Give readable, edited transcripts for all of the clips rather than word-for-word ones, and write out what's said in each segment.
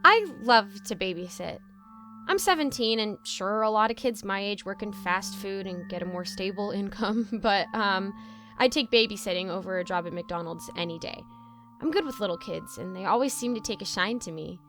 I love to babysit. I'm 17, and sure, a lot of kids my age work in fast food and get a more stable income, but I'd take babysitting over a job at McDonald's any day. I'm good with little kids, and they always seem to take a shine to me.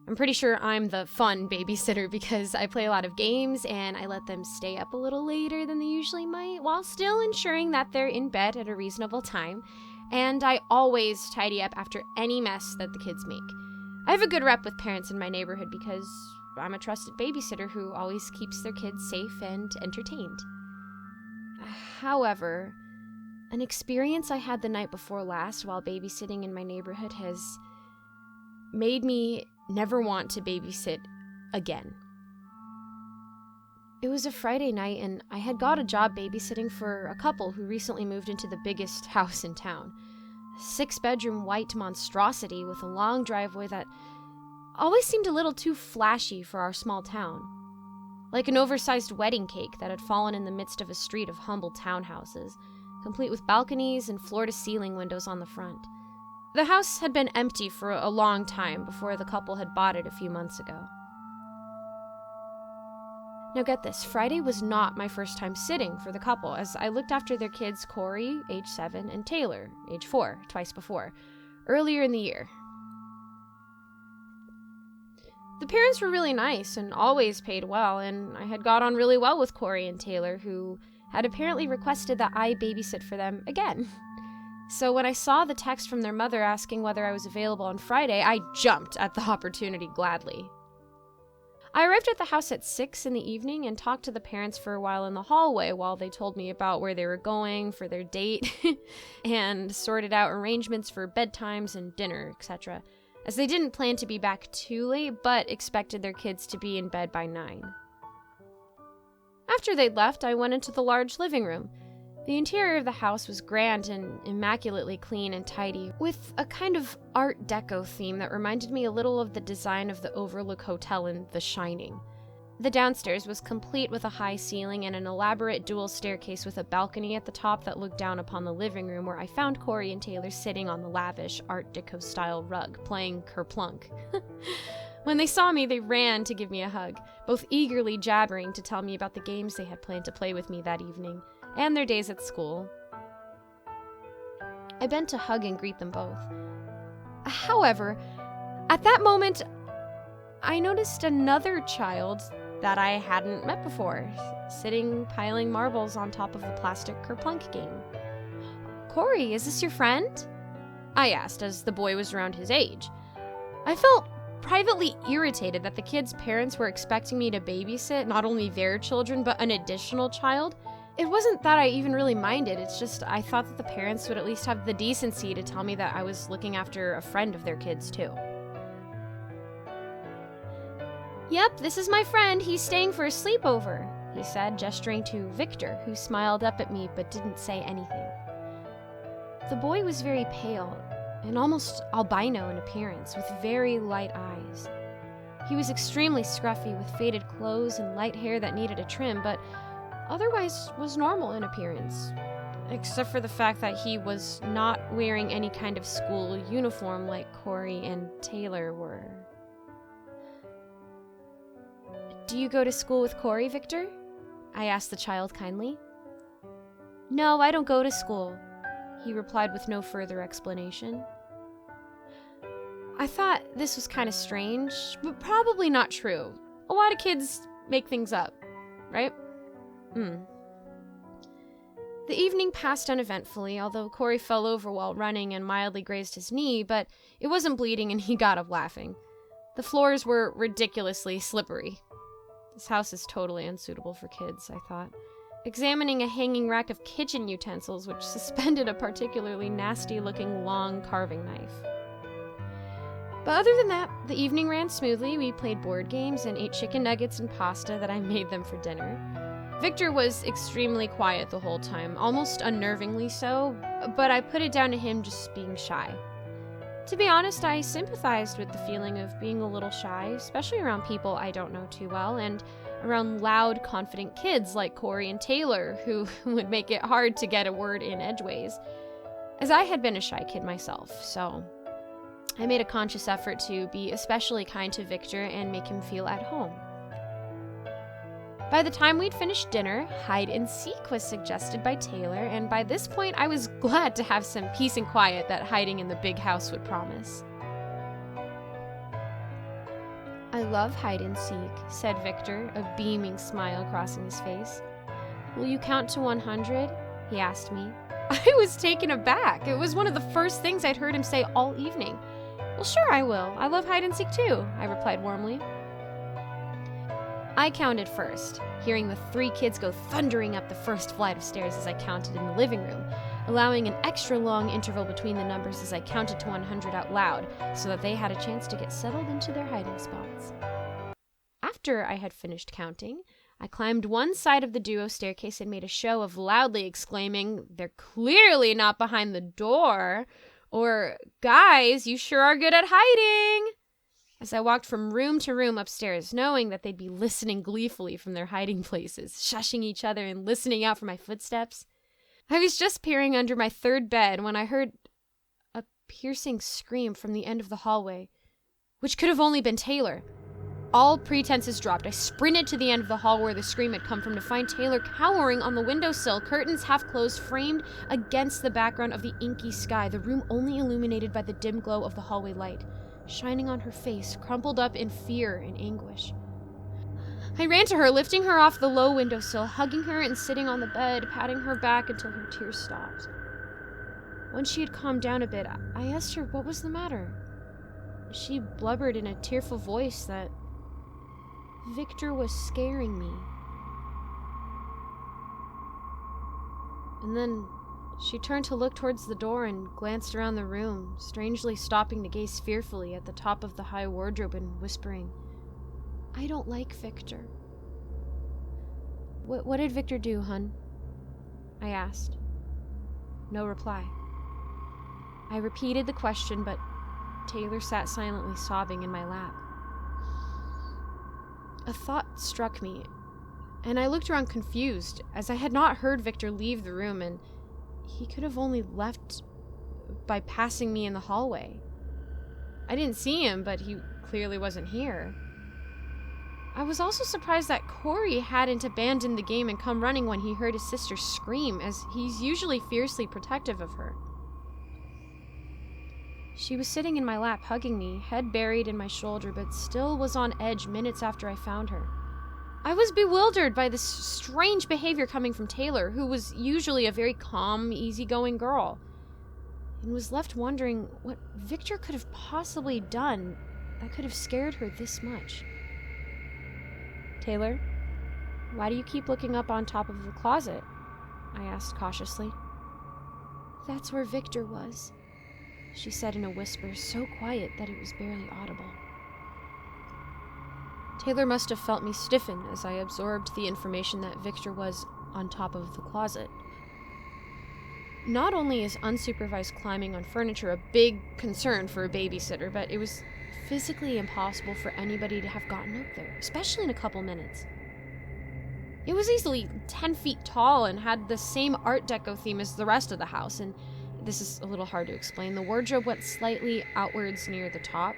I'm pretty sure I'm the fun babysitter because I play a lot of games and I let them stay up a little later than they usually might, while still ensuring that they're in bed at a reasonable time, and I always tidy up after any mess that the kids make. I have a good rep with parents in my neighborhood because I'm a trusted babysitter who always keeps their kids safe and entertained. However, an experience I had the night before last while babysitting in my neighborhood has made me never want to babysit again. It was a Friday night, and I had got a job babysitting for a couple who recently moved into the biggest house in town. A 6-bedroom white monstrosity with a long driveway that always seemed a little too flashy for our small town. Like an oversized wedding cake that had fallen in the midst of a street of humble townhouses, complete with balconies and floor-to-ceiling windows on the front. The house had been empty for a long time before the couple had bought it a few months ago. Now get this, Friday was not my first time sitting for the couple, as I looked after their kids Corey, age 7, and Taylor, age 4, twice before, earlier in the year. The parents were really nice and always paid well, and I had got on really well with Corey and Taylor, who had apparently requested that I babysit for them again. So when I saw the text from their mother asking whether I was available on Friday, I jumped at the opportunity gladly. I arrived at the house at 6 in the evening and talked to the parents for a while in the hallway while they told me about where they were going for their date and sorted out arrangements for bedtimes and dinner, etc., as they didn't plan to be back too late but expected their kids to be in bed by 9. After they'd left, I went into the large living room. The interior of the house was grand and immaculately clean and tidy, with a kind of Art Deco theme that reminded me a little of the design of the Overlook Hotel in The Shining. The downstairs was complete with a high ceiling and an elaborate dual staircase with a balcony at the top that looked down upon the living room, where I found Corey and Taylor sitting on the lavish Art Deco-style rug, playing Kerplunk. When they saw me, they ran to give me a hug, both eagerly jabbering to tell me about the games they had planned to play with me that evening, and their days at school. I bent to hug and greet them both. However, at that moment, I noticed another child that I hadn't met before, sitting piling marbles on top of the plastic Kerplunk game. "Corey, is this your friend?" I asked, as the boy was around his age. I felt privately irritated that the kids' parents were expecting me to babysit not only their children, but an additional child. It wasn't that I even really minded, it's just I thought that the parents would at least have the decency to tell me that I was looking after a friend of their kids too. "Yep, this is my friend, he's staying for a sleepover," he said, gesturing to Victor, who smiled up at me but didn't say anything. The boy was very pale, and almost albino in appearance, with very light eyes. He was extremely scruffy, with faded clothes and light hair that needed a trim, but otherwise was normal in appearance, except for the fact that he was not wearing any kind of school uniform like Corey and Taylor were. "Do you go to school with Corey, Victor?" I asked the child kindly. "No, I don't go to school," he replied with no further explanation. I thought this was kind of strange, but probably not true. A lot of kids make things up, right? The evening passed uneventfully, although Corey fell over while running and mildly grazed his knee, but it wasn't bleeding and he got up laughing. The floors were ridiculously slippery. This house is totally unsuitable for kids, I thought, examining a hanging rack of kitchen utensils which suspended a particularly nasty-looking long carving knife. But other than that, the evening ran smoothly. We played board games and ate chicken nuggets and pasta that I made them for dinner. Victor was extremely quiet the whole time, almost unnervingly so, but I put it down to him just being shy. To be honest, I sympathized with the feeling of being a little shy, especially around people I don't know too well, and around loud, confident kids like Corey and Taylor, who would make it hard to get a word in edgeways, as I had been a shy kid myself, so I made a conscious effort to be especially kind to Victor and make him feel at home. By the time we'd finished dinner, hide and seek was suggested by Taylor, and by this point I was glad to have some peace and quiet that hiding in the big house would promise. "I love hide and seek," said Victor, a beaming smile crossing his face. "Will you count to 100? He asked me. I was taken aback. It was one of the first things I'd heard him say all evening. "Well, sure I will. I love hide and seek too," I replied warmly. I counted first, hearing the 3 kids go thundering up the first flight of stairs as I counted in the living room, allowing an extra long interval between the numbers as I counted to 100 out loud so that they had a chance to get settled into their hiding spots. After I had finished counting, I climbed one side of the duo staircase and made a show of loudly exclaiming, "They're clearly not behind the door," or, "Guys, you sure are good at hiding," as I walked from room to room upstairs, knowing that they'd be listening gleefully from their hiding places, shushing each other and listening out for my footsteps. I was just peering under my 3rd bed when I heard a piercing scream from the end of the hallway, which could have only been Taylor. All pretenses dropped. I sprinted to the end of the hall where the scream had come from to find Taylor cowering on the windowsill, curtains half closed, framed against the background of the inky sky, the room only illuminated by the dim glow of the hallway light, shining on her face, crumpled up in fear and anguish. I ran to her, lifting her off the low windowsill, hugging her and sitting on the bed, patting her back until her tears stopped. Once she had calmed down a bit, I asked her what was the matter. She blubbered in a tearful voice that Victor was scaring me. And then she turned to look towards the door and glanced around the room, strangely stopping to gaze fearfully at the top of the high wardrobe and whispering, "I don't like Victor." What did Victor do, hun?" I asked. No reply. I repeated the question, but Taylor sat silently sobbing in my lap. A thought struck me, and I looked around confused, as I had not heard Victor leave the room, and he could have only left by passing me in the hallway. I didn't see him, but he clearly wasn't here. I was also surprised that Corey hadn't abandoned the game and come running when he heard his sister scream, as he's usually fiercely protective of her. She was sitting in my lap, hugging me, head buried in my shoulder, but still was on edge minutes after I found her. I was bewildered by this strange behavior coming from Taylor, who was usually a very calm, easygoing girl, and was left wondering what Victor could have possibly done that could have scared her this much. "Taylor, why do you keep looking up on top of the closet?" I asked cautiously. "That's where Victor was," she said in a whisper so quiet that it was barely audible. Taylor must have felt me stiffen as I absorbed the information that Victor was on top of the closet. Not only is unsupervised climbing on furniture a big concern for a babysitter, but it was physically impossible for anybody to have gotten up there, especially in a couple minutes. It was easily 10 feet tall and had the same Art Deco theme as the rest of the house, and this is a little hard to explain. The wardrobe went slightly outwards near the top.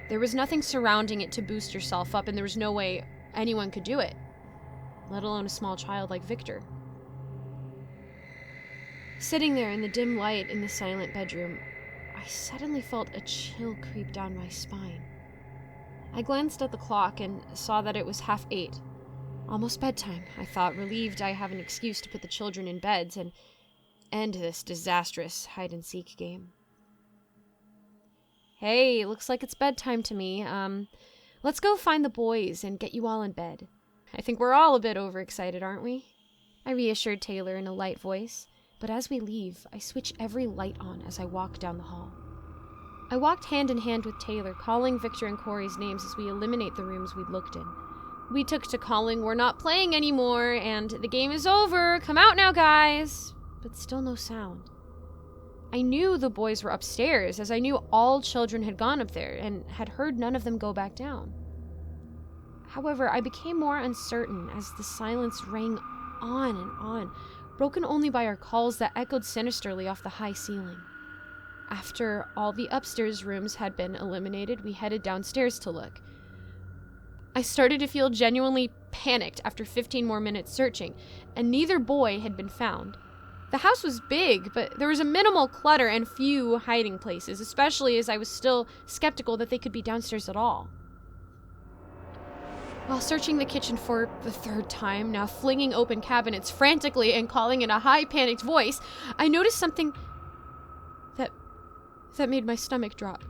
There was nothing surrounding it to boost yourself up, and there was no way anyone could do it, let alone a small child like Victor. Sitting there in the dim light in the silent bedroom, I suddenly felt a chill creep down my spine. I glanced at the clock and saw that it was 8:30. Almost bedtime, I thought, relieved I have an excuse to put the children in beds and end this disastrous hide-and-seek game. "Hey, looks like it's bedtime to me. Let's go find the boys and get you all in bed. I think we're all a bit overexcited, aren't we?" I reassured Taylor in a light voice, but as we leave, I switch every light on as I walk down the hall. I walked hand in hand with Taylor, calling Victor and Corey's names as we eliminate the rooms we'd looked in. We took to calling, "We're not playing anymore," and "The game is over, come out now, guys," but still no sound. I knew the boys were upstairs, as I knew all children had gone up there and had heard none of them go back down. However, I became more uncertain as the silence rang on, broken only by our calls that echoed sinisterly off the high ceiling. After all the upstairs rooms had been eliminated, we headed downstairs to look. I started to feel genuinely panicked after 15 more minutes searching, and neither boy had been found. The house was big, but there was a minimal clutter and few hiding places, especially as I was still skeptical that they could be downstairs at all. While searching the kitchen for the third time, now flinging open cabinets frantically and calling in a high panicked voice, I noticed something that made my stomach drop.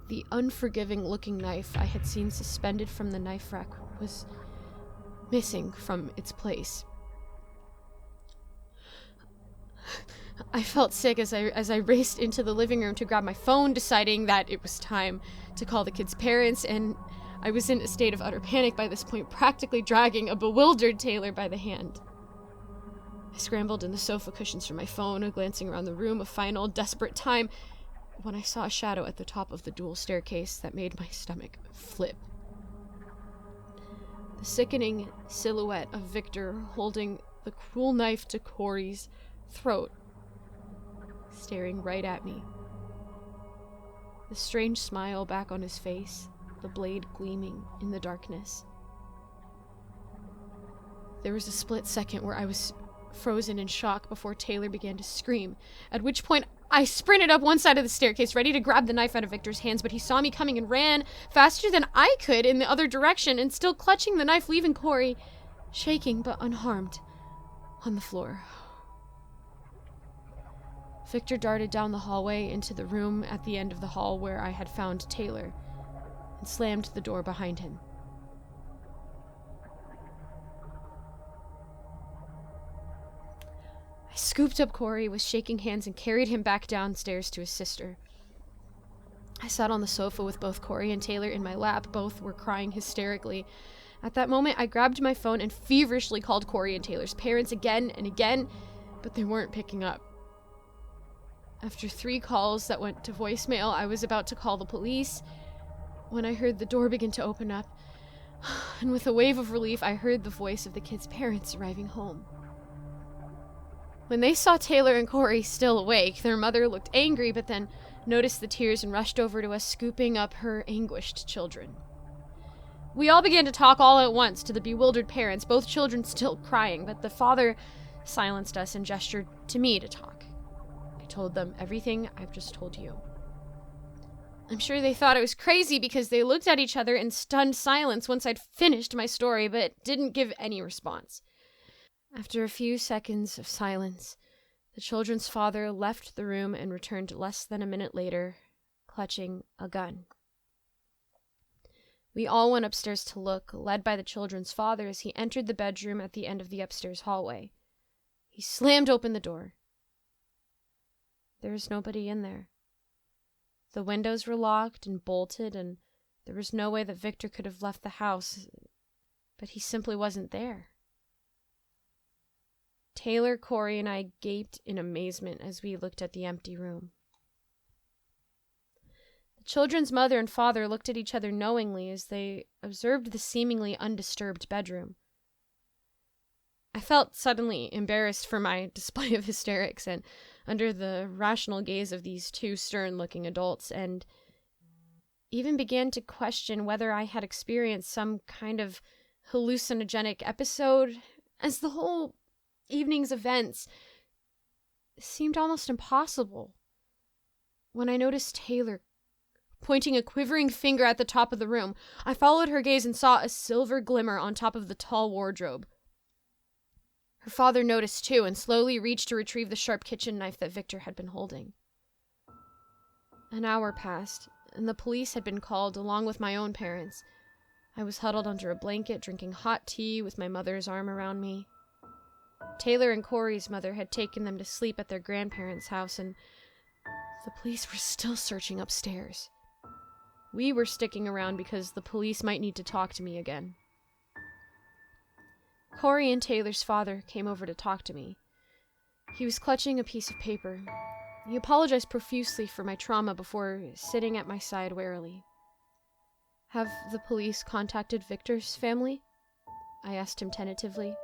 The unforgiving-looking knife I had seen suspended from the knife rack was missing from its place. I felt sick as I raced into the living room to grab my phone, deciding that it was time to call the kids' parents, and I was in a state of utter panic by this point, practically dragging a bewildered Taylor by the hand. I scrambled in the sofa cushions for my phone, glancing around the room a final, desperate time, when I saw a shadow at the top of the dual staircase that made my stomach flip. The sickening silhouette of Victor holding the cruel knife to Corey's throat, staring right at me. The strange smile back on his face, the blade gleaming in the darkness. There was a split second where I was frozen in shock before Taylor began to scream, at which point I sprinted up one side of the staircase, ready to grab the knife out of Victor's hands, but he saw me coming and ran faster than I could in the other direction, and still clutching the knife, leaving Corey, shaking but unharmed, on the floor. Victor darted down the hallway into the room at the end of the hall where I had found Taylor, and slammed the door behind him. I scooped up Corey, was shaking hands, and carried him back downstairs to his sister. I sat on the sofa with both Corey and Taylor in my lap. Both were crying hysterically. At that moment, I grabbed my phone and feverishly called Corey and Taylor's parents again and again, but they weren't picking up. After 3 calls that went to voicemail, I was about to call the police when I heard the door begin to open up, and with a wave of relief, I heard the voice of the kids' parents arriving home. When they saw Taylor and Corey still awake, their mother looked angry, but then noticed the tears and rushed over to us, scooping up her anguished children. We all began to talk all at once to the bewildered parents, both children still crying, but the father silenced us and gestured to me to talk. I told them everything I've just told you. I'm sure they thought I was crazy because they looked at each other in stunned silence once I'd finished my story, but didn't give any response. After a few seconds of silence, the children's father left the room and returned less than a minute later, clutching a gun. We all went upstairs to look, led by the children's father as he entered the bedroom at the end of the upstairs hallway. He slammed open the door. There was nobody in there. The windows were locked and bolted, and there was no way that Victor could have left the house, but he simply wasn't there. Taylor, Corey, and I gaped in amazement as we looked at the empty room. The children's mother and father looked at each other knowingly as they observed the seemingly undisturbed bedroom. I felt suddenly embarrassed for my display of hysterics and under the rational gaze of these 2 stern-looking adults, and even began to question whether I had experienced some kind of hallucinogenic episode, as the whole evening's events seemed almost impossible. When I noticed Taylor pointing a quivering finger at the top of the room, I followed her gaze and saw a silver glimmer on top of the tall wardrobe. Her father noticed too and slowly reached to retrieve the sharp kitchen knife that Victor had been holding. An hour passed, and the police had been called along with my own parents. I was huddled under a blanket, drinking hot tea with my mother's arm around me. Taylor and Corey's mother had taken them to sleep at their grandparents' house, and the police were still searching upstairs. We were sticking around because the police might need to talk to me again. Corey and Taylor's father came over to talk to me. He was clutching a piece of paper. He apologized profusely for my trauma before sitting at my side warily. "Have the police contacted Victor's family?" I asked him tentatively.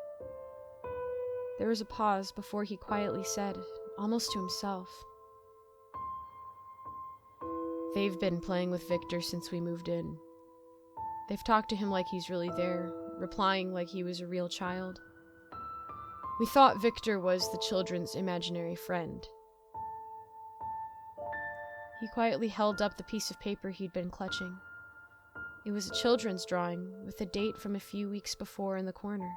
There was a pause before he quietly said, almost to himself, They've been playing with Victor since we moved in. They've talked to him like he's really there, replying like he was a real child. We thought Victor was the children's imaginary friend. He quietly held up the piece of paper he'd been clutching. It was a children's drawing with a date from a few weeks before in the corner.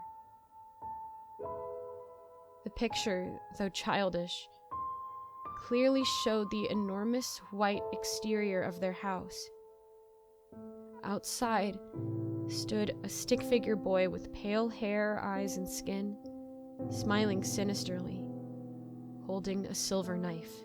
The picture, though childish, clearly showed the enormous white exterior of their house. Outside stood a stick-figure boy with pale hair, eyes, and skin, smiling sinisterly, holding a silver knife.